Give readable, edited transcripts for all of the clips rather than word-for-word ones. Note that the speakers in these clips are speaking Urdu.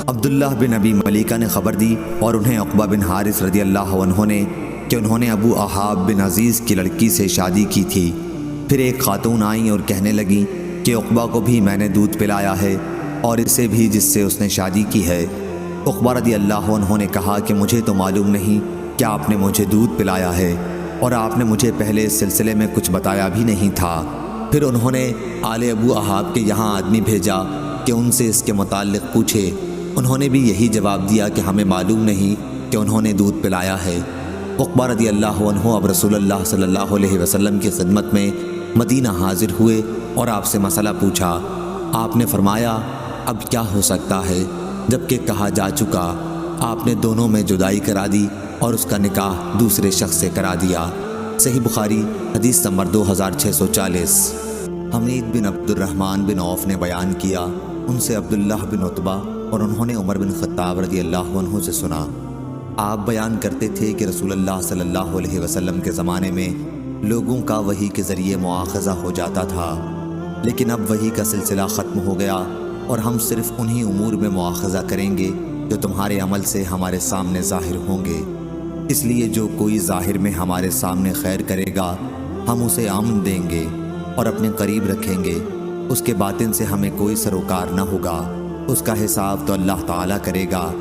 عبداللہ بن ابی ملیکہ نے خبر دی اور انہیں عقبہ بن حارث رضی اللہ عنہ نے کہ انہوں نے ابو احاب بن عزیز کی لڑکی سے شادی کی تھی۔ پھر ایک خاتون آئیں اور کہنے لگیں کہ عقبہ کو بھی میں نے دودھ پلایا ہے اور اسے بھی جس سے اس نے شادی کی ہے۔ عقبہ رضی اللہ عنہ نے کہا کہ مجھے تو معلوم نہیں کہ آپ نے مجھے دودھ پلایا ہے اور آپ نے مجھے پہلے اس سلسلے میں کچھ بتایا بھی نہیں تھا۔ پھر انہوں نے آل ابو احاب کے یہاں آدمی بھیجا کہ ان سے اس کے متعلق پوچھے۔ انہوں نے بھی یہی جواب دیا کہ ہمیں معلوم نہیں کہ انہوں نے دودھ پلایا ہے۔ عقبہ رضی اللہ عنہ اب رسول اللہ صلی اللہ علیہ وسلم کی خدمت میں مدینہ حاضر ہوئے اور آپ سے مسئلہ پوچھا۔ آپ نے فرمایا اب کیا ہو سکتا ہے، جبکہ کہا جا چکا۔ آپ نے دونوں میں جدائی کرا دی اور اس کا نکاح دوسرے شخص سے کرا دیا۔ صحیح بخاری حدیث نمبر 2640۔ حمید بن عبد الرحمن بن عوف نے بیان کیا، ان سے عبداللہ بن عتبہ اور انہوں نے عمر بن خطاب رضی اللہ عنہ سے سنا۔ آپ بیان کرتے تھے کہ رسول اللہ صلی اللہ علیہ وسلم کے زمانے میں لوگوں کا وحی کے ذریعے مواخذہ ہو جاتا تھا، لیکن اب وحی کا سلسلہ ختم ہو گیا اور ہم صرف انہی امور میں مواخذہ کریں گے جو تمہارے عمل سے ہمارے سامنے ظاہر ہوں گے۔ اس لیے جو کوئی ظاہر میں ہمارے سامنے خیر کرے گا ہم اسے امن دیں گے اور اپنے قریب رکھیں گے، اس کے باطن سے ہمیں کوئی سروکار نہ ہوگا، اس کا حساب تو اللہ تعالیٰ کرے گا۔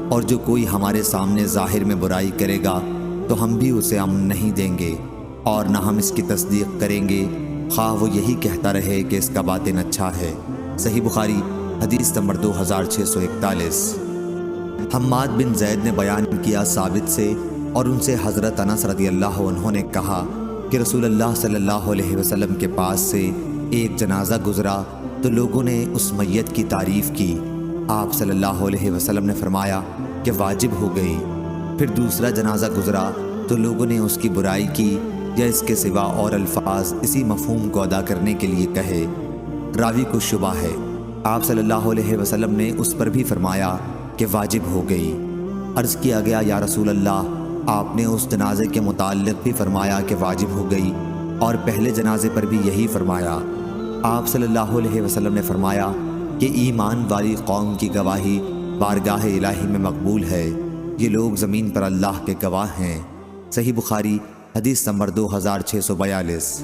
اور جو کوئی ہمارے سامنے ظاہر میں برائی کرے گا تو ہم بھی اسے امن نہیں دیں گے اور نہ ہم اس کی تصدیق کریں گے، خواہ وہ یہی کہتا رہے کہ اس کا باطن اچھا ہے۔ صحیح بخاری حدیث نمبر 2641۔ حماد بن زید نے بیان کیا ثابت سے اور ان سے حضرت انس رضی اللہ عنہ نے کہا کہ رسول اللہ صلی اللہ علیہ وسلم کے پاس سے ایک جنازہ گزرا تو لوگوں نے اس میت کی تعریف کی۔ آپ صلی اللہ علیہ وسلم نے فرمایا کہ واجب ہو گئی۔ پھر دوسرا جنازہ گزرا تو لوگوں نے اس کی برائی کی یا اس کے سوا اور الفاظ اسی مفہوم کو ادا کرنے کے لیے کہے۔ راوی کو شبہ ہے۔ آپ صلی اللہ علیہ وسلم نے اس پر بھی فرمایا کہ واجب ہو گئی۔ عرض کیا گیا یا رسول اللہ، آپ نے اس جنازے کے متعلق بھی فرمایا کہ واجب ہو گئی اور پہلے جنازے پر بھی یہی فرمایا۔ آپ صلی اللہ علیہ وسلم نے فرمایا کہ ایمان والی قوم کی گواہی بارگاہ الہی میں مقبول ہے، یہ لوگ زمین پر اللہ کے گواہ ہیں۔ صحیح بخاری حدیث نمبر 2642۔